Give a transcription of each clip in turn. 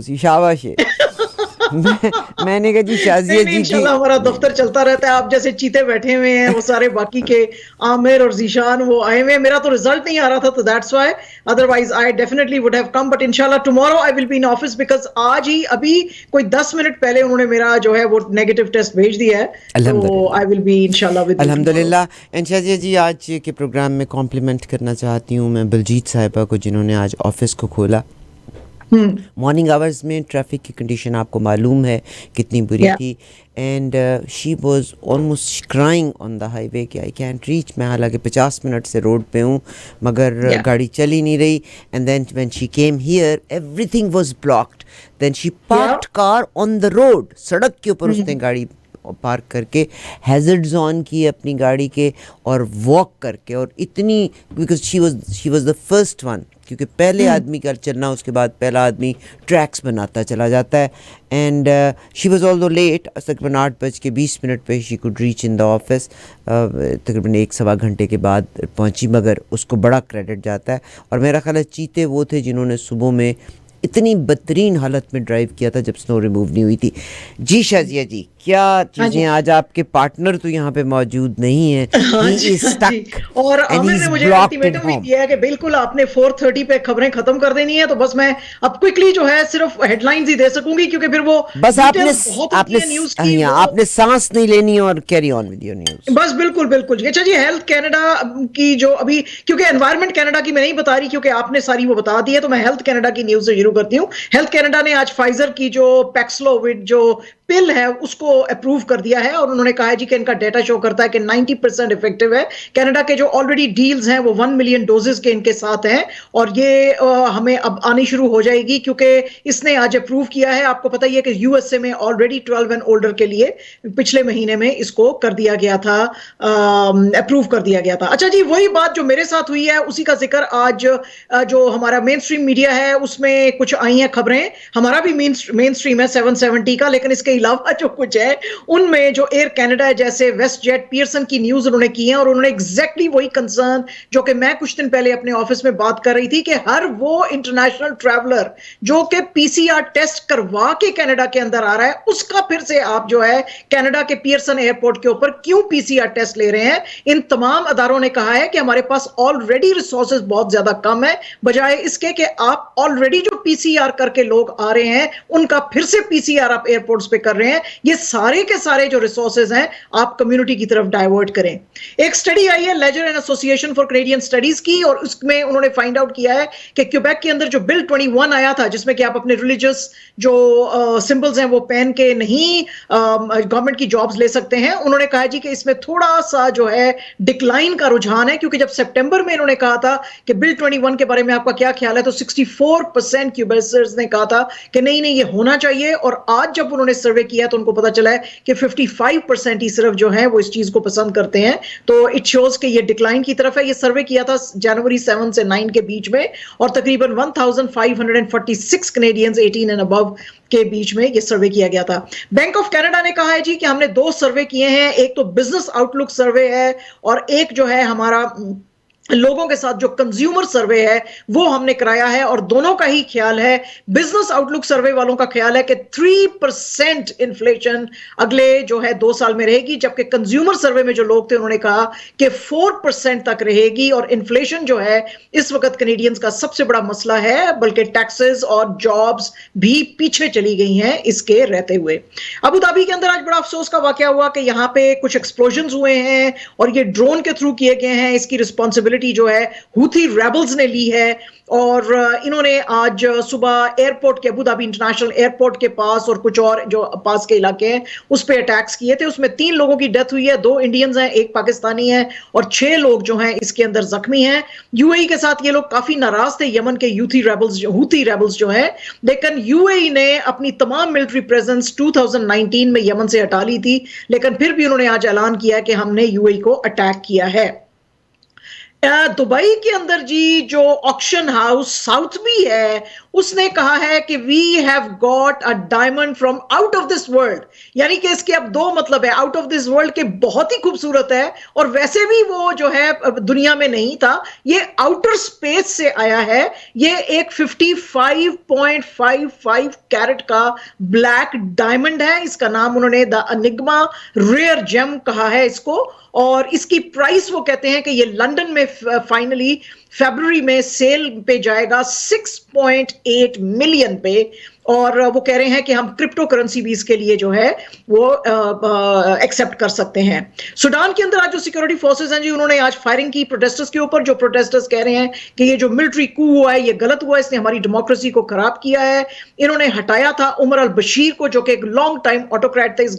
शाबाश है। मैंने कहा जी नहीं शाजिया नहीं, जी की। इंशाल्लाह हमारा दफ्तर चलता रहता है। आप जैसे चीते बैठे हुए हैं, वो सारे बाकी के आमिर और जीशान वो आए हुए हैं। मेरा तो रिजल्ट नहीं आ रहा था, तो that's why, otherwise I definitely would have come, but इंशाल्लाह tomorrow I will be in office, because आज ही अभी कोई 10 मिनट पहले उन्होंने मेरा जो है वो नेगेटिव टेस्ट भेज दिया है। तो अल्हम्दुलिल्लाह। आई विल बी इंशाल्लाह विद यू टुमारो। अल्हम्दुलिल्लाह। एंड शाजिया जी, आज के प्रोग्राम में कॉम्प्लीमेंट करना चाहती हूँ मैं बलजीत साहिबा को, जिन्होंने आज ऑफिस को खोला। हम्म। मॉर्निंग आवर्स में ट्रैफिक की कंडीशन आपको मालूम है कितनी बुरी या थी। And she was almost crying on the highway कि आई कैंट रीच। मैं हालांकि 50 मिनट से रोड पे हूँ, मगर या गाड़ी चल ही नहीं रही। And then when she came here everything was blocked. Then she या parked car on the road, सड़क के ऊपर उसने गाड़ी पार्क करके हैज़र्ड्स ऑन किए अपनी गाड़ी के, और वॉक करके, और इतनी, because she was the first one, क्योंकि पहले आदमी का चलना, उसके बाद पहला आदमी ट्रैक्स बनाता चला जाता है। And she was although late, तकरीबन 8:20 पे she could reach in the office. तकरीबन 1-1.25 घंटे के बाद पहुंची, मगर उसको बड़ा क्रेडिट जाता है। और मेरा ख्याल है चीते वो थे जिन्होंने सुबह में इतनी बदतरीन हालत में ड्राइव किया था जब स्नो रिमूव नहीं हुई थी। जी शाजिया जी, क्या हाँ चीज़ें, जी। आज आपके पार्टनर तो यहाँ पे मौजूद नहीं है। हाँ ही जी, इज हाँ जी। स्टक और एंड ही आमिर ने इज मुझे ब्लॉक्ड इन अल्टीमेटम भी होम। दिया है कि बिल्कुल आपने 4:30 पे खबरें खत्म कर देनी है, तो बस मैं अब क्विकली जो है सिर्फ हेडलाइंस ही दे सकूंगी, क्योंकि फिर वो बस आपने डिटेल्स बहुत होती आपने है न्यूज की यहाँ वो। आपने सांस नहीं लेनी और carry on with your news. बस बिल्कुल बिल्कुल। अच्छा जी, हेल्थ कनाडा की जो अभी, क्योंकि एनवायरनमेंट कनाडा की मैं नहीं बता रही, क्योंकि आपने सारी वो बता दी है, तो मैं हेल्थ कनाडा की न्यूज से शुरू करती हूँ। हेल्थ कनाडा ने आज फाइजर की जो पैक्सलोविड जो पिल है उसको अप्रूव कर दिया है, और उन्होंने कहा है जी कि इनका डेटा शो करता है कि 90% इफेक्टिव है। कनाडा के जो ऑलरेडी डील्स हैं वो 1 मिलियन डोजेस के इनके साथ हैं, और ये हमें अब आनी शुरू हो जाएगी, क्योंकि इसने आज अप्रूव किया है। आपको पता ही है कि यूएसए में ऑलरेडी 12 एंड ओल्डर के लिए पिछले महीने में इसको कर दिया गया था, अप्रूव कर दिया गया था। अच्छा जी, वही बात जो मेरे साथ हुई है उसी का जिक्र आज जो हमारा मेन स्ट्रीम मीडिया है उसमें कुछ आई हैं खबरें। हमारा भी मेन स्ट्रीम है 770 का, लेकिन इसके अलावा जो कुछ है उनमें जो एयर कनाडा है, जैसे वेस्ट जेट, पियर्सन की न्यूज उन्होंने की है, और उन्होंने एग्जैक्टली वही कंसर्न जो कि मैं कुछ दिन पहले अपने ऑफिस में बात कर रही थी, कि हर वो इंटरनेशनल ट्रैवलर जो कि पीसीआर टेस्ट करवा के कनाडा के अंदर आ रहा है, उसका फिर से आप जो है कनाडा के पियर्सन एयरपोर्ट के ऊपर क्यों पीसीआर टेस्ट ले रहे हैं। इन तमाम अदारों ने कहा है कि हमारे पास ऑलरेडी रिसोर्सेज बहुत ज्यादा कम है, बजाय इसके कि आप ऑलरेडी जो पीसीआर करके लोग आ रहे हैं उनका फिर से पीसीआर आप एयरपोर्ट्स पे कर रहे हैं। ये सारे के सारे जो रिसोर्सेज हैं आप कम्युनिटी की तरफ डाइवर्ट करें। एक स्टडी आई है Leger and Association for Canadian Studies की, और उसमें उन्होंने फाइंड आउट किया है कि क्यूबेक के अंदर जो बिल 21 आया था, जिसमें कि आप अपने रिलीजियस जो सिंबल्स हैं वो पहन के नहीं गवर्नमेंट की जॉब्स ले सकते हैं, उन्होंने कहा जी कि इसमें थोड़ा सा जो है डिक्लाइन का रुझान है, क्योंकि जब सितंबर में इन्होंने कहा था कि बिल 21 के बारे में आपका क्या ख्याल है, तो 64% क्यूबेसर्स ने कहा था कि नहीं नहीं ये होना चाहिए, और आज जब उन्होंने सर्वे किया तो उनको पता चला है कि 55% ही सिर्फ जो है वो इस चीज को पसंद करते हैं। तो इट शोज कि ये डिक्लाइन की तरफ है। ये सर्वे किया था जनवरी 7 से 9 के बीच में, और तकरीबन 1546 कैनेडियंस 18 एंड अबव के बीच में ये सर्वे किया गया था। बैंक ऑफ कनाडा ने कहा है जी कि हमने 2 सर्वे किए हैं, एक तो बिजनेस आउटलुक सर्वे है, और एक जो है हमारा लोगों के साथ जो कंज्यूमर सर्वे है वो हमने कराया है, और दोनों का ही ख्याल है। बिजनेस आउटलुक सर्वे वालों का ख्याल है कि 3% इन्फ्लेशन अगले जो है 2 साल में रहेगी, जबकि कंज्यूमर सर्वे में जो लोग थे उन्होंने कहा कि 4% तक रहेगी। और इन्फ्लेशन जो है इस वक्त कैनेडियंस का सबसे बड़ा मसला है, बल्कि टैक्सेस और जॉब्स भी पीछे चली गई हैं इसके रहते हुए। अबू धाबी के अंदर आज बड़ा अफसोस का वाकया हुआ कि यहाँ पे कुछ एक्सप्लोजन हुए हैं, और ये ड्रोन के थ्रू किए गए हैं। इसकी रिस्पॉन्सिबिलिटी जो है हूथी रेबल्स ने ली है, और इन्होंने आज सुबह एयरपोर्ट के, अबू धाबी इंटरनेशनल एयरपोर्ट के पास और कुछ और जो पास के इलाके हैं उस पर अटैक्स किए थे। उसमें 3 लोगों की डेथ हुई है, 2 इंडियंस हैं, 1 पाकिस्तानी है, और 6 लोग जो हैं इसके अंदर जख्मी हैं। यूएई के साथ ये लोग काफी नाराज थे, यमन के हूथी रेबल्स जो हैं, लेकिन यूएई ने अपनी तमाम मिलिट्री प्रेजेंस 2019 में यमन से हटा ली थी, लेकिन फिर भी उन्होंने आज ऐलान किया कि हमने यूएई को अटैक किया है। दुबई के अंदर जी जो ऑक्शन हाउस साउथबी है उसने कहा है कि we have got a diamond from out of this world, यानी कि इसके अब दो मतलब है, आउट ऑफ दिस वर्ल्ड के बहुत ही खूबसूरत है और वैसे भी वो जो है दुनिया में नहीं था, ये आउटर स्पेस से आया है। ये एक 55.55 कैरेट का ब्लैक डायमंड है। इसका नाम उन्होंने द अनिग्मा रेयर जेम कहा है इसको, और इसकी प्राइस वो कहते हैं कि ये लंदन में फाइनली फरवरी में सेल पे जाएगा 6.8 मिलियन पे, और वो कह रहे हैं कि हम क्रिप्टो करेंसी भी इसके लिए जो है वो एक्सेप्ट कर सकते हैं। सूडान के अंदर आज जो सिक्योरिटी फोर्सेस हैं जी, उन्होंने आज फायरिंग की प्रोटेस्टर्स के ऊपर। जो प्रोटेस्टर्स कह रहे हैं कि ये जो मिलिट्री कू हुआ है ये गलत हुआ है, इसने हमारी डेमोक्रेसी को खराब किया है। इन्होंने हटाया था उमर अल बशीर को, जो कि एक लॉन्ग टाइम ऑटोक्रेट थे इस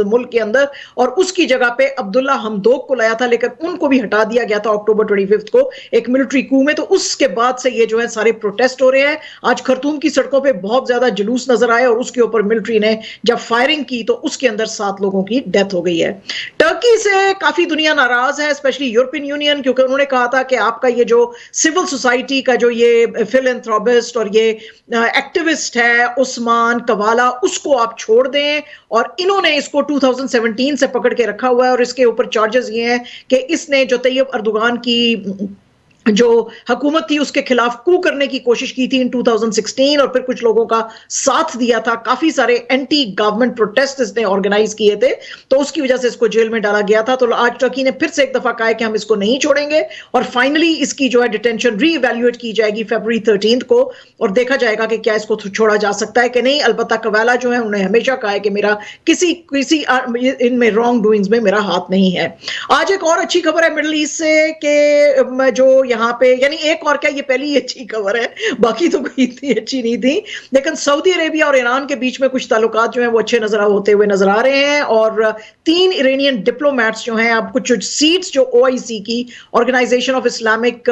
मुल्क के अंदर, और उसकी जगह पे अब्दुल्ला हमदोक को लाया था, लेकिन उनको भी हटा दिया गया था अक्टूबर 25 को एक मिलिट्री कू में। तो उसके बाद से ये जो है सारे प्रोटेस्ट हो रहे हैं। आज खरतूम की सड़कों पे बहुत ज्यादा जुलूस नजर आए और उसके ऊपर मिलिट्री ने जब फायरिंग की तो उसके अंदर 7 लोगों की डेथ हो गई है। टर्की से काफी दुनिया नाराज है, स्पेशली यूरोपियन यूनियन, क्योंकि उन्होंने कहा था कि आपका ये जो सिविल सोसाइटी का जो ये फिलैंथ्रोपिस्ट और ये एक्टिविस्ट है उस्मान कवाला, उसको आप छोड़ दें। और इन्होंने इसको 2017 से पकड़ के रखा हुआ है और इसके ऊपर चार्जेस ये हैं कि इसने जो तैयब अर्दोगान की जो हुकूमत थी उसके खिलाफ कू करने की कोशिश की थी इन 2016, और फिर कुछ लोगों का साथ दिया था। काफी सारे एंटी गवर्नमेंट प्रोटेस्ट इसने ऑर्गेनाइज किए थे, तो उसकी वजह से इसको जेल में डाला गया था। तो आज टर्की ने फिर से एक दफा कहा है कि हम इसको नहीं छोड़ेंगे, और फाइनली इसकी जो है डिटेंशन रीइवैल्यूएट की जाएगी फरवरी 13 को, और देखा जाएगा कि क्या इसको छोड़ा जा सकता है कि नहीं। अलबत्ता कवाला जो है उन्होंने हमेशा कहा है कि मेरा किसी इनमें रॉन्ग डूइंग्स में मेरा हाथ नहीं है। आज एक और अच्छी खबर है मिडिल ईस्ट से कि जो यहाँ पे, यानी एक और क्या, ये पहली ही अच्छी खबर है, बाकी तो कोई इतनी अच्छी नहीं थी, लेकिन सऊदी अरेबिया और ईरान के बीच में कुछ ताल्लुकात जो हैं वो अच्छे होते हुए नजर आ रहे हैं। और 3 इरानियन डिप्लोमेट्स जो हैं, अब कुछ सीट्स जो OIC की ऑर्गेनाइजेशन ऑफ इस्लामिक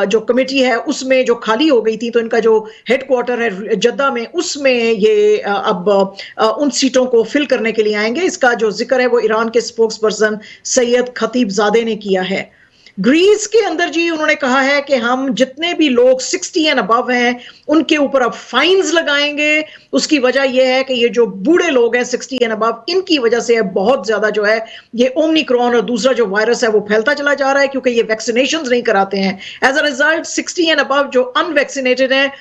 जो कमेटी है उसमें जो खाली हो गई थी, तो इनका जो हेडक्वार्टर है जद्दा में, उसमें ये अब उन सीटों को फिल करने के लिए आएंगे। इसका जो जिक्र है वो ईरान के स्पोक्स पर्सन सैयद खतीबजादे ने किया है। ग्रीस के अंदर जी उन्होंने कहा है कि हम जितने भी लोग 60 एंड अबव हैं उनके ऊपर अब फाइन्स लगाएंगे। उसकी वजह यह है कि ये जो बूढ़े लोग हैं 60 एंड अबव, इनकी वजह से बहुत ज्यादा जो है ये ओमिक्रॉन और दूसरा जो वायरस है वो फैलता चला जा रहा है, क्योंकि ये वैक्सीनेशन नहीं कराते हैं। As a result 60 and above जो अनवैक्सीनेटेड हैं,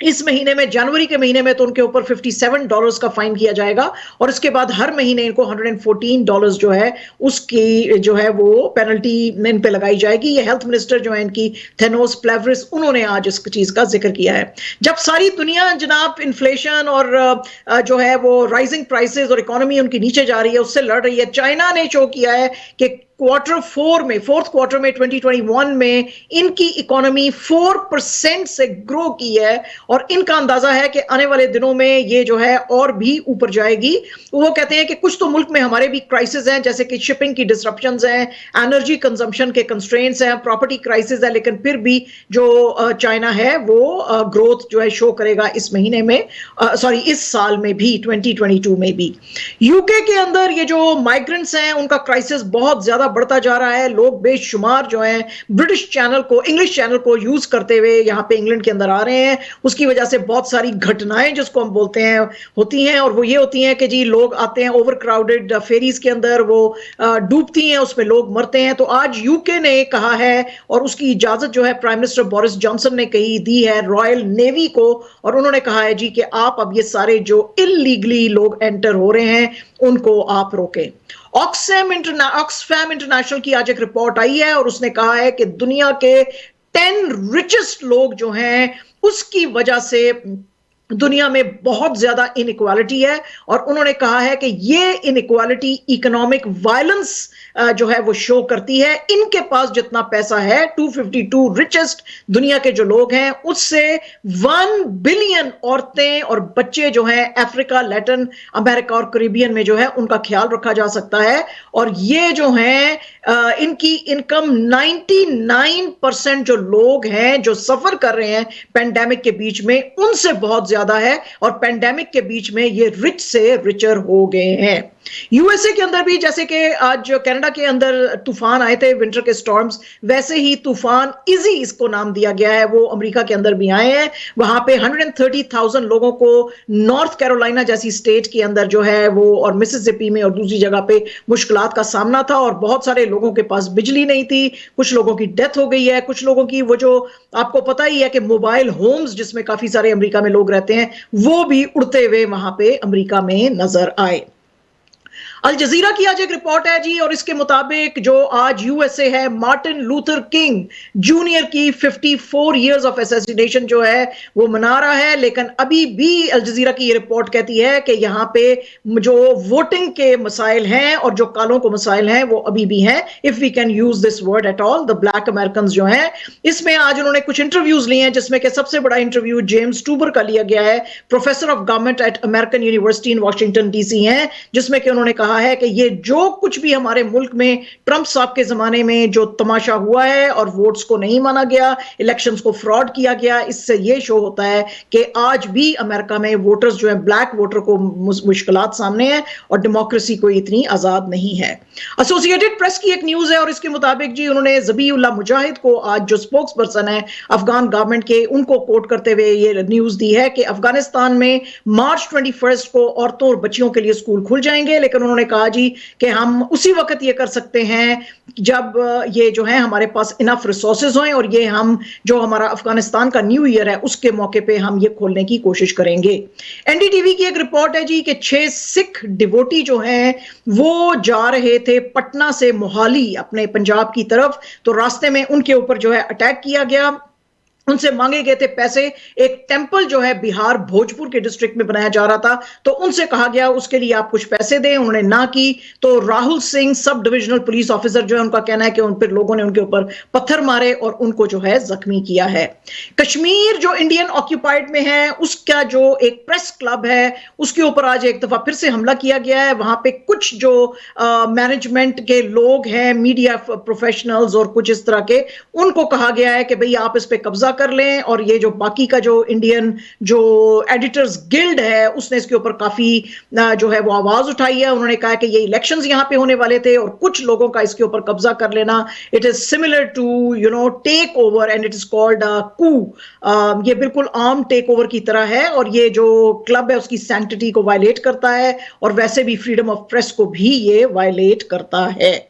इस महीने में, जनवरी के महीने में, तो उनके ऊपर $57 का फाइन किया जाएगा, और इसके बाद हर महीने इनको $114 जो है उसकी जो है वो पेनल्टी इन पे लगाई जाएगी। ये हेल्थ मिनिस्टर जो है इनकी थेनोस प्लेवरिस, उन्होंने आज इस चीज का जिक्र किया है। जब सारी दुनिया जनाब इन्फ्लेशन और जो है वो राइजिंग प्राइसेस और इकोनॉमी उनकी नीचे जा रही है उससे लड़ रही है, चाइना ने शो किया है कि फोर्थ क्वार्टर में 2021 में इनकी इकोनॉमी 4% से ग्रो की है, और इनका अंदाजा है कि आने वाले दिनों में ये जो है और भी ऊपर जाएगी। वो कहते हैं कि कुछ तो मुल्क में हमारे भी क्राइसिस हैं, जैसे कि शिपिंग की डिसरप्शंस हैं, एनर्जी कंजम्पशन के कंस्ट्रेंट्स हैं, प्रॉपर्टी क्राइसिस है, लेकिन फिर भी जो चाइना है वो ग्रोथ जो है शो करेगा इस महीने में, इस साल में भी, 2022 में भी। यूके के अंदर ये जो माइग्रेंट्स हैं उनका क्राइसिस बहुत ज्यादा बढ़ता जा रहा है। लोग बेशुमार जो हैं ब्रिटिश चैनल को, इंग्लिश चैनल को यूज करते हुए यहां पे इंग्लैंड के अंदर आ रहे हैं। उसकी वजह से बहुत सारी घटनाएं जिसको हम बोलते हैं होती हैं, और वो ये होती हैं कि जी लोग आते हैं ओवर क्राउडेड फेरीज के अंदर, वो डूबती हैं, उसमें लोग मरते हैं। तो आज यूके ने कहा है, और उसकी इजाजत जो है प्राइम मिनिस्टर बोरिस जॉनसन ने दी है रॉयल नेवी को, और उन्होंने कहा है जी कि आप अब ये सारे जो इलीगली लोग एंटर हो रहे हैं उनको आप रोकें। ऑक्सफैम इंटरनेशनल की आज एक रिपोर्ट आई है, और उसने कहा है कि दुनिया के 10 रिचेस्ट लोग जो हैं उसकी वजह से दुनिया में बहुत ज्यादा इनइक्वालिटी है, और उन्होंने कहा है कि ये इनइक्वालिटी इकोनॉमिक वायलेंस जो है वो शो करती है। इनके पास जितना पैसा है, 252 रिचेस्ट दुनिया के जो लोग हैं उससे 1 बिलियन औरतें और बच्चे जो हैं अफ्रीका, लैटिन अमेरिका और कैरिबियन में जो है उनका ख्याल रखा जा सकता है। और ये जो हैं इनकी इनकम 99% जो लोग हैं जो सफर कर रहे हैं पेंडेमिक के बीच में, उनसे बहुत ज्यादा है, और पेंडेमिक के बीच में ये रिच से रिचर हो गए हैं। यूएसए के अंदर भी जैसे कि आज कनाडा के अंदर तूफान आए थे, विंटर के स्टॉर्म्स, वैसे ही तूफान इजी इसको नाम दिया गया है, वो अमेरिका के अंदर भी आए हैं। वहां पे 130,000 लोगों को नॉर्थ कैरोलिना जैसी स्टेट के अंदर जो है वो, और मिसिसिपी में और दूसरी जगह पे मुश्किलात का सामना था, और बहुत सारे लोगों के पास बिजली नहीं थी, कुछ लोगों की डेथ हो गई है, कुछ लोगों की वो जो आपको पता ही है कि मोबाइल होम्स जिसमें काफी सारे अमेरिका में लोग रहते हैं, वो भी उड़ते हुए वहां पे अमेरिका में नजर आए। अल जजीरा की आज एक रिपोर्ट है जी, और इसके मुताबिक जो आज यूएसए है, मार्टिन लूथर किंग जूनियर की 54 इयर्स ऑफ असैसिनेशन जो है वो मना रहा है, लेकिन अभी भी अल जजीरा की ये रिपोर्ट कहती है कि यहां पे जो वोटिंग के मसाइल हैं और जो कालों को मसाइल हैं वो अभी भी हैं, if we can use this word at all, the black American जो हैं। इसमें आज उन्होंने कुछ इंटरव्यूज लिए हैं, जिसमें कि सबसे बड़ा इंटरव्यू जेम्स टूबर का लिया गया है, professor of government at American university in Washington DC हैं, जिसमें कि उन्होंने कहा है कि ये जो कुछ भी हमारे मुल्क में ट्रंप साहब के जमाने में जो तमाशा हुआ है और वोट्स को नहीं माना गया, इलेक्शंस को फ्रॉड किया गया, इससे ये शो होता है कि आज भी अमेरिका में वोटर्स जो है, ब्लैक वोटर को मुश्किलात सामने है और डेमोक्रेसी कोई इतनी आजाद नहीं है। एसोसिएटेड प्रेस की एक न्यूज है, और इसके मुताबिक जी उन्होंने ज़बीउल्लाह मुजाहिद को, आज जो स्पोक्स पर्सन है अफगान गवर्नमेंट के, उनको कोट करते हुए ये न्यूज दी है कि अफगानिस्तान में मार्च 21 को औरतों और बच्चियों के लिए स्कूल खुल जाएंगे, लेकिन उन्होंने कहा जी कि हम उसी वक्त ये कर सकते हैं जब ये जो है हमारे पास इनफ रिसोर्सेज हों, और ये हम जो हमारा अफगानिस्तान का न्यू ईयर है उसके मौके पे हम ये खोलने की कोशिश करेंगे। एनडीटीवी की एक रिपोर्ट है जी कि 6 सिख डिवोटी जो हैं वो जा रहे थे पटना से मोहाली अपने पंजाब की तरफ, तो रास्ते में उनके ऊपर जो है अटैक किया गया, उनसे मांगे गए थे पैसे। एक टेंपल जो है बिहार भोजपुर के डिस्ट्रिक्ट में बनाया जा रहा था, तो उनसे कहा गया उसके लिए आप कुछ पैसे दें, उन्होंने ना की, तो Rahul Singh sub divisional police officer जो है, उनका कहना है कि उन पर लोगों ने उनके ऊपर पत्थर मारे और उनको जो है जख्मी किया है। कश्मीर जो इंडियन ऑक्यूपाइड में है, उसका जो एक प्रेस क्लब है उसके ऊपर आज एक दफा फिर से हमला किया गया है। वहां पे कुछ जो मैनेजमेंट के लोग हैं, मीडिया प्रोफेशनल्स और कुछ इस तरह के, उनको कहा गया है कि भाई आप इस पे कब्जा कर लें, और ये जो बाकी का जो इंडियन जो एडिटर्स गिल्ड है उसने इसके ऊपर काफी जो है वो आवाज उठाई है। उन्होंने कहा कि ये इलेक्शंस यहां पे होने वाले थे और कुछ लोगों का इसके ऊपर कब्जा कर लेना, it is similar to take over and it is called coup. ये बिल्कुल आम टेक ओवर की तरह है, और ये जो क्लब है उसकी सैंक्टिटी को वायलेट करता है, और वैसे भी फ्रीडम ऑफ प्रेस को भी ये वायलेट करता है।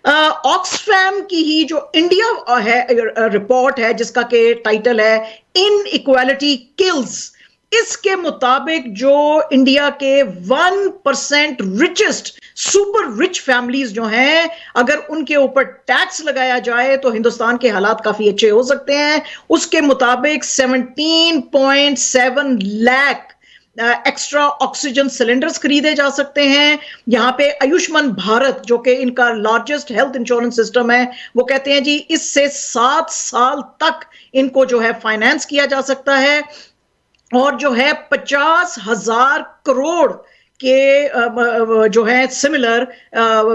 ऑक्सफैम की ही जो इंडिया है रिपोर्ट है, जिसका के टाइटल है इन इक्वालिटी किल्स, इसके मुताबिक जो इंडिया के 1% रिचेस्ट सुपर रिच फैमिलीज जो हैं, अगर उनके ऊपर टैक्स लगाया जाए तो हिंदुस्तान के हालात काफी अच्छे हो सकते हैं। उसके मुताबिक 17.7 लाख एक्स्ट्रा ऑक्सीजन सिलेंडर्स खरीदे जा सकते हैं। यहां पे आयुष्मान भारत जो कि इनका लार्जेस्ट हेल्थ इंश्योरेंस सिस्टम है, वो कहते हैं जी इससे 7 साल तक इनको जो है फाइनेंस किया जा सकता है, और जो है 50,000 करोड़ के जो है सिमिलर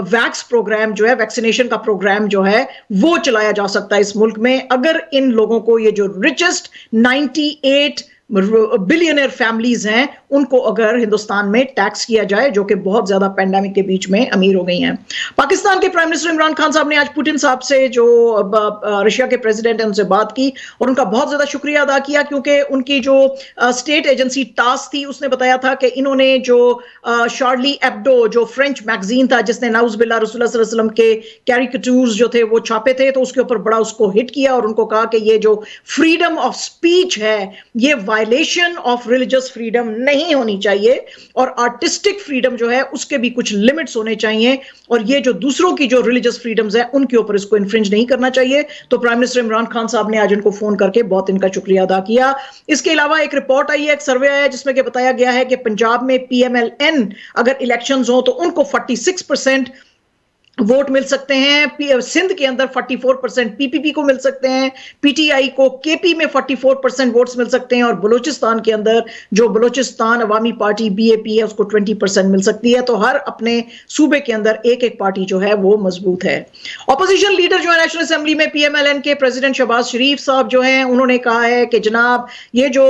वैक्स प्रोग्राम जो है, वैक्सीनेशन का प्रोग्राम जो है वो चलाया जा सकता है इस मुल्क में, अगर इन लोगों को, ये जो रिचेस्ट 98 बिलियनर फैमिलीज हैं, उनको अगर हिंदुस्तान में टैक्स किया जाए, जो कि बहुत ज्यादा पैंडेमिक के बीच में अमीर हो गई हैं। पाकिस्तान के प्राइम मिनिस्टर इमरान खान साहब ने आज पुतिन साहब से, जो रशिया के प्रेसिडेंट हैं, उनसे बात की और उनका बहुत ज्यादा शुक्रिया अदा किया, क्योंकि उनकी जो स्टेट एजेंसी टास थी उसने बताया था कि इन्होंने जो शार्ली एब्डो जो फ्रेंच मैगजीन था जिसने नाउज़ुबिल्लाह रसूलुल्लाह सल्लल्लाहु अलैहि वसल्लम के कैरिकेचर्स जो थे वो छापे थे, तो उसके ऊपर बड़ा उसको हिट किया और उनको कहा कि ये जो फ्रीडम ऑफ स्पीच है ये वायलेशन ऑफ रिलीजियस फ्रीडम नहीं होनी चाहिए, और आर्टिस्टिक फ्रीडम जो है उसके भी कुछ लिमिट्स होने चाहिए, और ये जो दूसरों की जो रिलीजियस फ्रीडम्स है उनके ऊपर इसको इन्फ्रिंज नहीं करना चाहिए। तो प्राइम मिनिस्टर इमरान खान साहब ने आज उनको फोन करके बहुत इनका शुक्रिया अदा किया। इसके अलावा एक रिपोर्ट आई है, एक सर्वे आया जिसमें कि बताया गया है कि पंजाब में PMLN अगर इलेक्शंस हो तो उनको 46% वोट मिल सकते हैं। सिंध के अंदर 44% पीपीपी को मिल सकते हैं, पीटीआई को केपी में 44% वोट्स मिल सकते हैं, और बलूचिस्तान के अंदर जो बलूचिस्तान अवामी पार्टी बीएपी है उसको 20% मिल सकती है। तो हर अपने सूबे के अंदर एक एक पार्टी जो है वो मजबूत है। ऑपोजिशन लीडर जो है नेशनल असेंबली में पीएमएलएन के प्रेसिडेंट शहबाज शरीफ साहब जो हैं, उन्होंने कहा है कि जनाब ये जो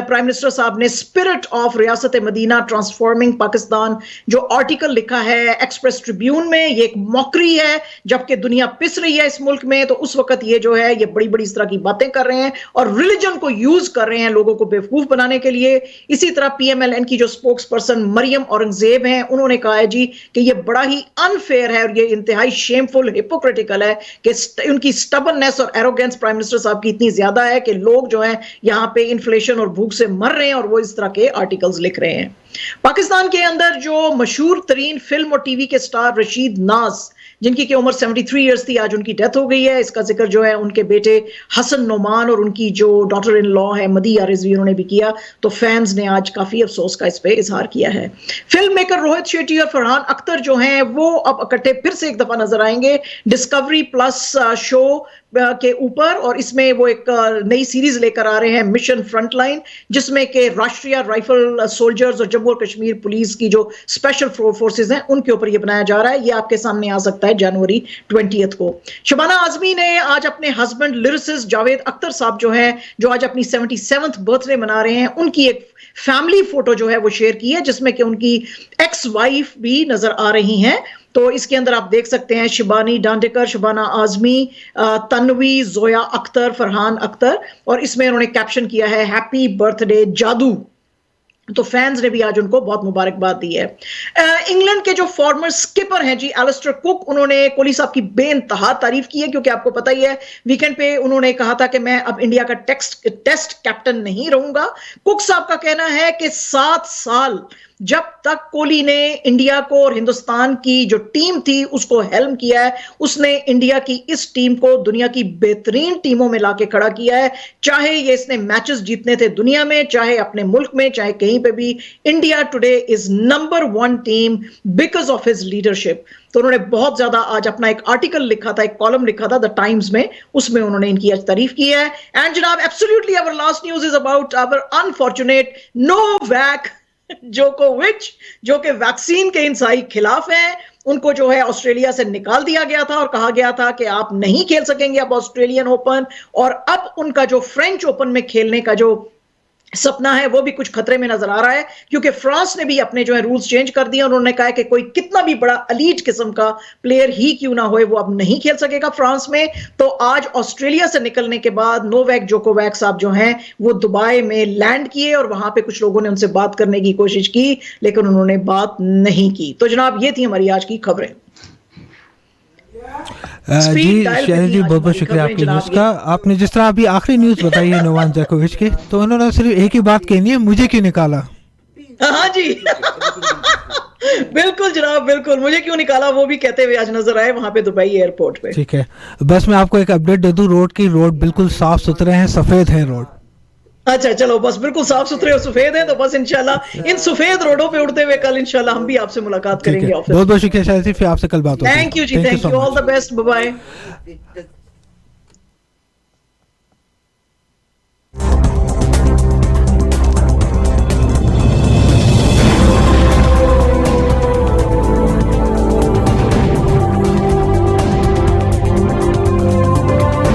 प्राइम मिनिस्टर साहब ने स्पिरिट ऑफ रियासत मदीना ट्रांसफॉर्मिंग पाकिस्तान जो आर्टिकल लिखा है एक्सप्रेस ट्रिब्यून में, ये एक मौकरी है, जबकि दुनिया पिस रही है इस मुल्क में, तो उस वक्त ये जो है ये बड़ी बड़ी इस तरह की बातें कर रहे हैं और रिलीजन को यूज कर रहे हैं लोगों को बेवकूफ बनाने के लिए। इसी तरह पीएमएलएन की जो स्पोक्स पर्सन मरियम औरंगजेब हैं, उन्होंने कहा है जी कि ये बड़ा ही अनफेयर है और ये इंतहाई शेमफुल हिपोक्रेटिकल है कि उनकी स्टबननेस और एरोगेंस प्राइम मिनिस्टर साहब की इतनी ज्यादा है कि लोग जो है यहां पे इन्फ्लेशन और भूख से मर रहे हैं और वो इस तरह के आर्टिकल्स लिख रहे हैं। पाकिस्तान के अंदर जो मशहूर तरीन फिल्म और टीवी के स्टार रशीद नाज, जिनकी की उम्र 73 इयर्स थी, आज उनकी डेथ हो गई है। इसका जिक्र जो है उनके बेटे हसन नोमान और उनकी जो डॉटर इन लॉ है मदिया रिजवी, उन्होंने भी किया। तो फैंस ने आज काफी अफसोस का इस पे इजहार किया है। फिल्म मेकर रोहित शेट्टी और फरहान अख्तर जो हैं वो अब इकट्ठे फिर से एक दफा नजर आएंगे डिस्कवरी प्लस शो के ऊपर, और इसमें वो एक नई सीरीज लेकर आ रहे हैं मिशन फ्रंटलाइन, जिसमें के राष्ट्रीय राइफल सोल्जर्स और जम्मू और कश्मीर पुलिस की जो स्पेशल फोर्सेस हैं उनके ऊपर ये बनाया जा रहा है। ये आपके सामने आ सकता है जनवरी 20 को। शबाना आजमी ने आज अपने हस्बैंड लिरिसिस्ट जावेद अख्तर साहब जो हैं, जो आज अपनी 77th बर्थडे मना रहे हैं, उनकी एक फैमिली फोटो जो है वो शेयर की है, जिसमें कि उनकी एक्स वाइफ भी नजर आ रही हैं। तो इसके अंदर आप देख सकते हैं शिबानी डांडेकर, शबाना आजमी, तन्वी, जोया अख्तर, फरहान अख्तर, और इसमें उन्होंने कैप्शन किया है हैप्पी बर्थडे जादू। तो फैंस ने भी आज उनको बहुत मुबारकबाद दी है। इंग्लैंड के जो फॉर्मर स्किपर हैं जी एलिस्टर कुक, उन्होंने कोहली साहब की बेइंतहा तारीफ की है, क्योंकि आपको पता ही है वीकेंड पे उन्होंने कहा था कि मैं अब इंडिया का टेस्ट कैप्टन नहीं रहूंगा। कुक साहब का कहना है कि 7 साल जब तक कोहली ने इंडिया को और हिंदुस्तान की जो टीम थी उसको हेल्म किया है, उसने इंडिया की इस टीम को दुनिया की बेहतरीन टीमों में लाके खड़ा किया है। चाहे ये इसने मैचेस जीतने थे दुनिया में, चाहे अपने मुल्क में, चाहे कहीं पे भी, India today is number 1 team because of his leadership. तो उन्होंने बहुत ज्यादा आज अपना एक आर्टिकल लिखा था, एक कॉलम लिखा था द टाइम्स में, उसमें उन्होंने इनकी आज तारीफ की है। एंड जनाब absolutely our last news is about our unfortunate Novak जोकोविच, जो कि वैक्सीन के इंतहाई खिलाफ हैं। उनको जो है ऑस्ट्रेलिया से निकाल दिया गया था और कहा गया था कि आप नहीं खेल सकेंगे अब ऑस्ट्रेलियन ओपन, और अब उनका जो फ्रेंच ओपन में खेलने का जो सपना है वो भी कुछ खतरे में नजर आ रहा है, क्योंकि फ्रांस ने भी अपने जो है रूल्स चेंज कर दिए। उन्होंने कहा है कि कोई कितना भी बड़ा एलीट किस्म का प्लेयर ही क्यों ना होए वो अब नहीं खेल सकेगा फ्रांस में। तो आज ऑस्ट्रेलिया से निकलने के बाद नोवैक जोकोविच साहब जो हैं वो दुबई में लैंड किए, और वहां पे कुछ लोगों ने उनसे बात करने की कोशिश की लेकिन उन्होंने बात नहीं की। तो जनाब ये थी हमारी आज की खबरें। जी शहरी जी, बहुत बहुत शुक्रिया आपकी न्यूज़ का। आपने जिस तरह अभी आखिरी न्यूज़ बताई है नोवाक जोकोविच की, तो उन्होंने सिर्फ एक ही बात कहनी है, मुझे क्यों निकाला। हाँ जी बिल्कुल जनाब, बिल्कुल, मुझे क्यों निकाला वो भी कहते हुए आज नजर आए वहां पे दुबई एयरपोर्ट पे। ठीक है, बस मैं आपको एक अपडेट दे दूं, रोड बिल्कुल साफ सुथरे हैं, सफेद है रोड। अच्छा चलो, बस बिल्कुल साफ सुथरे और सफेद हैं, तो बस इंशाल्लाह इन सफेद रोडों पे उड़ते हुए कल इंशाल्लाह हम भी आपसे मुलाकात करेंगे। बहुत बहुत शुक्रिया शायद, फिर आपसे कल बात होगी। Thank you ji, thank you, all the best, bye bye.